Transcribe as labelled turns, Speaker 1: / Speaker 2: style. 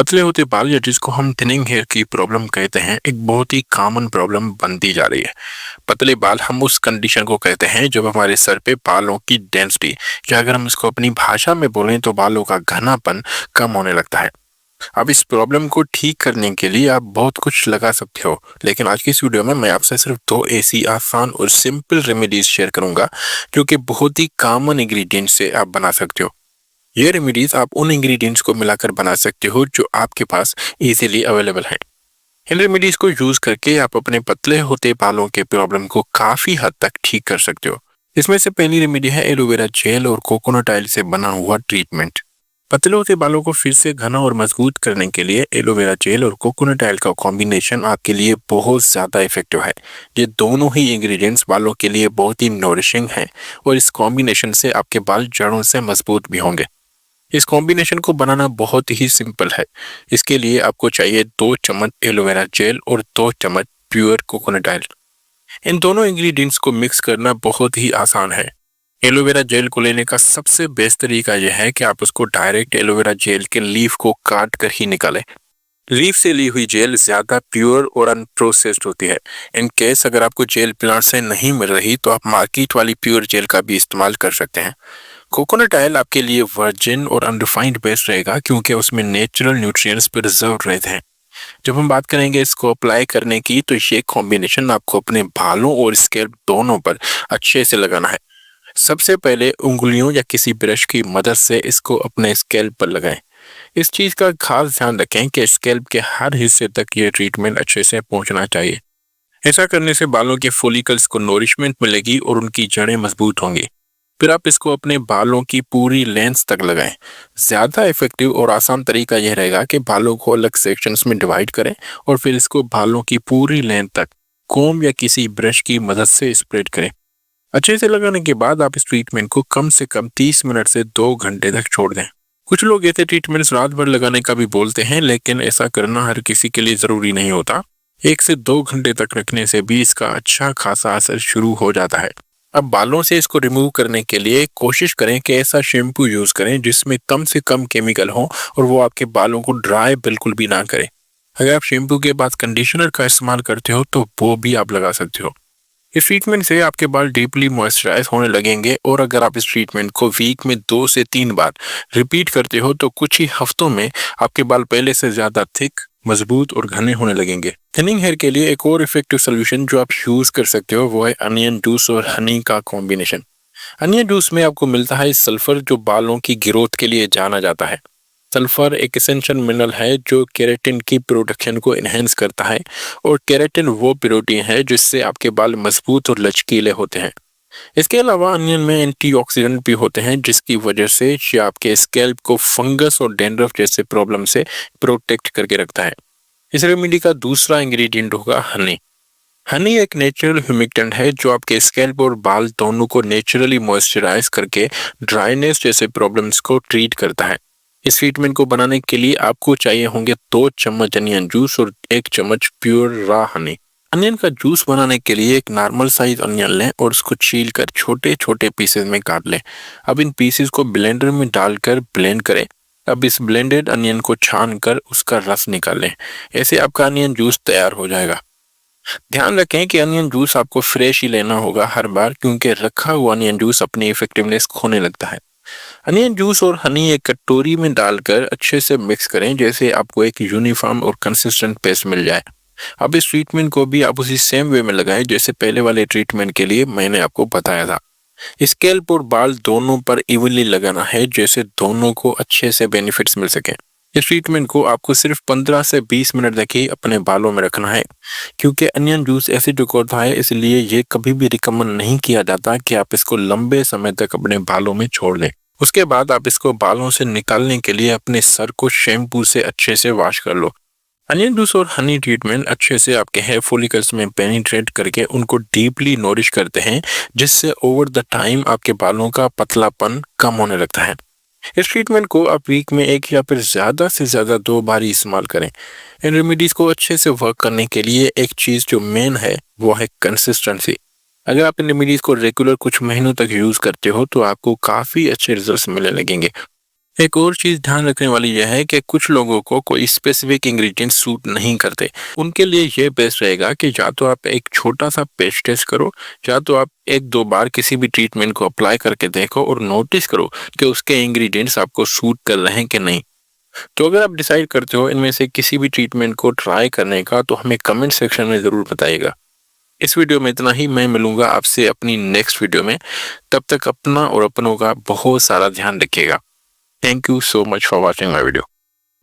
Speaker 1: पतले होते बाल या जिसको हम थिनिंग हेयर की प्रॉब्लम कहते हैं, एक बहुत ही कॉमन प्रॉब्लम बनती जा रही है। पतले बाल हम उस कंडीशन को कहते हैं जब हमारे सर पे बालों की डेंसिटी, या अगर हम इसको अपनी भाषा में बोलें तो बालों का घनापन कम होने लगता है। अब इस प्रॉब्लम को ठीक करने के लिए आप बहुत कुछ लगा सकते हो, लेकिन आज की इस वीडियो में मैं आपसे सिर्फ दो ऐसी आसान और सिंपल रेमेडीज शेयर करूंगा जो कि बहुत ही कॉमन इंग्रेडिएंट से आप बना सकते हो। ये रेमेडीज आप उन इंग्रेडिएंट्स को मिलाकर बना सकते हो जो आपके पास इजीली अवेलेबल है। इन रेमेडीज को यूज करके आप अपने पतले होते बालों के प्रॉब्लम को काफी हद तक ठीक कर सकते हो। इसमें से पहली रेमेडी है एलोवेरा जेल और कोकोनट ऑयल से बना हुआ ट्रीटमेंट। पतले होते बालों को फिर से घना और मजबूत करने के लिए एलोवेरा जेल और कोकोनट ऑयल का कॉम्बिनेशन आपके लिए बहुत ज्यादा इफेक्टिव है। ये दोनों ही इंग्रेडिएंट्स बालों के लिए बहुत ही नॉरिशिंग हैं और इस कॉम्बिनेशन से आपके बाल जड़ों से मजबूत भी होंगे। इस कॉम्बिनेशन को बनाना बहुत ही सिंपल है। इसके लिए आपको चाहिए 2 चम्मच एलोवेरा जेल और 2 चम्मच प्योर कोकोनट ऑयल। इन दोनों इंग्रेडिएंट्स को मिक्स करना बहुत ही आसान है। एलोवेरा जेल को लेने का सबसे बेस्ट तरीका यह है कि आप उसको डायरेक्ट एलोवेरा जेल के लीफ को काट कर ही निकालें। लीफ से ली हुई जेल ज्यादा प्योर और अनप्रोसेस्ड होती है। इन केस अगर आपको जेल प्लांट से नहीं मिल रही तो आप मार्केट वाली प्योर जेल का भी इस्तेमाल कर सकते हैं। कोकोनट ऑयल आपके लिए वर्जिन और अनरिफाइंड बेस्ट रहेगा क्योंकि उसमें नेचुरल न्यूट्रिएंट्स प्रिजर्व रहते हैं। जब हम बात करेंगे इसको अप्लाई करने की, तो ये कॉम्बिनेशन आपको अपने बालों और स्कैल्प दोनों पर अच्छे से लगाना है। सबसे पहले उंगलियों या किसी ब्रश की मदद से इसको अपने स्कैल्प पर लगाएं। इस चीज का खास ध्यान रखें कि स्कैल्प के हर हिस्से तक ये ट्रीटमेंट अच्छे से पहुंचना चाहिए। ऐसा करने से बालों के फॉलिकल्स को नोरिशमेंट मिलेगी और उनकी जड़ें मजबूत होंगी। फिर आप इसको अपने बालों की पूरी लेंथ तक लगाएं। ज्यादा इफेक्टिव और आसान तरीका यह रहेगा कि बालों को अलग सेक्शंस में डिवाइड करें और फिर इसको बालों की पूरी लेंथ तक कोम या किसी ब्रश की मदद से स्प्रेड करें। अच्छे से लगाने के बाद आप इस ट्रीटमेंट को कम से कम 30 मिनट से 2 घंटे तक छोड़ दें। कुछ लोग ऐसे ट्रीटमेंट्स रात भर लगाने का भी बोलते हैं, लेकिन ऐसा करना हर किसी के लिए जरूरी नहीं होता। 1 से 2 घंटे तक रखने से भी इसका अच्छा खासा असर शुरू हो जाता है। अब बालों से इसको रिमूव करने के लिए कोशिश करें कि ऐसा शैम्पू यूज करें जिसमें कम से कम केमिकल हो और वो आपके बालों को ड्राई बिल्कुल भी ना करे। अगर आप शैम्पू के बाद कंडीशनर का इस्तेमाल करते हो तो वो भी आप लगा सकते हो। इस ट्रीटमेंट से आपके बाल डीपली मॉइस्चराइज होने लगेंगे और अगर आप इस ट्रीटमेंट को वीक में 2 से 3 बार रिपीट करते हो तो कुछ ही हफ्तों में आपके बाल पहले से ज्यादा थिक, मजबूत और घने होने लगेंगे। थिनिंग हेयर के लिए एक और इफेक्टिव सोल्यूशन जो आप यूज कर सकते हो वो है अनियन जूस और हनी का कॉम्बिनेशन। अनियन जूस में आपको मिलता है सल्फर जो बालों की ग्रोथ के लिए जाना जाता है। सल्फर एक एसेंशियल मिनरल है जो केराटिन की प्रोडक्शन को एनहेंस करता है और केराटिन वो प्रोटीन है जिससे आपके बाल मजबूत और लचकीले होते हैं। इसके अलावा अनियन में एंटीऑक्सीडेंट भी होते हैं जिसकी वजह से ये आपके स्कैल्प को फंगस और डैंड्रफ जैसे प्रॉब्लम से प्रोटेक्ट करके रखता है। इस रेमेडी का दूसरा इंग्रेडिएंट होगा हनी। हनी एक नेचुरल ह्यूमिक्टेंट है जो आपके स्कैल्प और बाल दोनों को नेचुरली मॉइस्चराइज करके ड्राइनेस जैसे प्रॉब्लम्स को ट्रीट करता है। इस ट्रीटमेंट को बनाने के लिए आपको चाहिए होंगे 2 चम्मच अनियन जूस और 1 चम्मच प्योर रा हनी। अनियन का जूस बनाने के लिए एक नॉर्मल साइज अनियन लें और उसको छील कर छोटे छोटे पीसेस में काट लें। अब इन पीसेस को ब्लेंडर में डालकर ब्लेंड करें। अब इस ब्लेंडेड अनियन को छान कर उसका रस निकाल लें। ऐसे आपका अनियन जूस तैयार हो जाएगा। ध्यान रखें कि अनियन जूस आपको फ्रेश ही लेना होगा हर बार, क्योंकि रखा हुआ अनियन जूस अपनी इफेक्टिवनेस खोने लगता है। अनियन जूस और हनी एक कटोरी में डालकर अच्छे से मिक्स करें जैसे आपको एक यूनिफॉर्म और कंसिस्टेंट पेस्ट मिल जाए। अब इस ट्रीटमेंट को भी आप उसी सेम वे में लगाएं जैसे पहले वाले ट्रीटमेंट के लिए मैंने आपको बताया था। स्कैल्प और बाल दोनों पर इवनली लगाना है जैसे दोनों को अच्छे से बेनिफिट्स मिल सके। इस ट्रीटमेंट को आपको सिर्फ 15 से 20 मिनट तक ही अपने बालों में रखना है, क्योंकि अनियन जूस एसिडिक होता है, इसलिए ये कभी भी रिकमेंड नहीं किया जाता कि आप इसको लंबे समय तक अपने बालों में छोड़ दें। उसके बाद आप इसको बालों से निकालने के लिए अपने सर को शैम्पू से अच्छे से वॉश कर लो। अनियन जूस और हनी ट्रीटमेंट अच्छे से आपके हेयर फॉलिकल्स में पेनिट्रेट करके उनको डीपली नोरिश करते हैं, जिससे ओवर द टाइम आपके बालों का पतलापन कम होने लगता है। इस ट्रीटमेंट को आप वीक में 1 या फिर ज्यादा से ज्यादा 2 बार ही इस्तेमाल करें। इन रेमेडीज को अच्छे से वर्क करने के लिए एक चीज जो मेन है वो है कंसिस्टेंसी। अगर आप इन रेमेडीज को रेगुलर कुछ महीनों तक यूज करते हो तो आपको काफी अच्छे रिजल्ट्स मिलने लगेंगे। एक और चीज़ ध्यान रखने वाली यह है कि कुछ लोगों को कोई स्पेसिफिक इंग्रेडिएंट सूट नहीं करते। उनके लिए ये बेस्ट रहेगा कि या तो आप एक छोटा-सा पैच टेस्ट करो, या तो आप 1-2 बार किसी भी ट्रीटमेंट को अप्लाई करके देखो और नोटिस करो कि उसके इंग्रेडिएंट्स आपको सूट कर रहे हैं कि नहीं। तो अगर आप डिसाइड करते हो इनमें से किसी भी ट्रीटमेंट को ट्राई करने का, तो हमें कमेंट सेक्शन में ज़रूर बताइएगा। इस वीडियो में इतना ही। मैं मिलूंगा आपसे अपनी नेक्स्ट वीडियो में। तब तक अपना और अपनों का बहुत सारा ध्यान रखिएगा। Thank you so much for watching my video.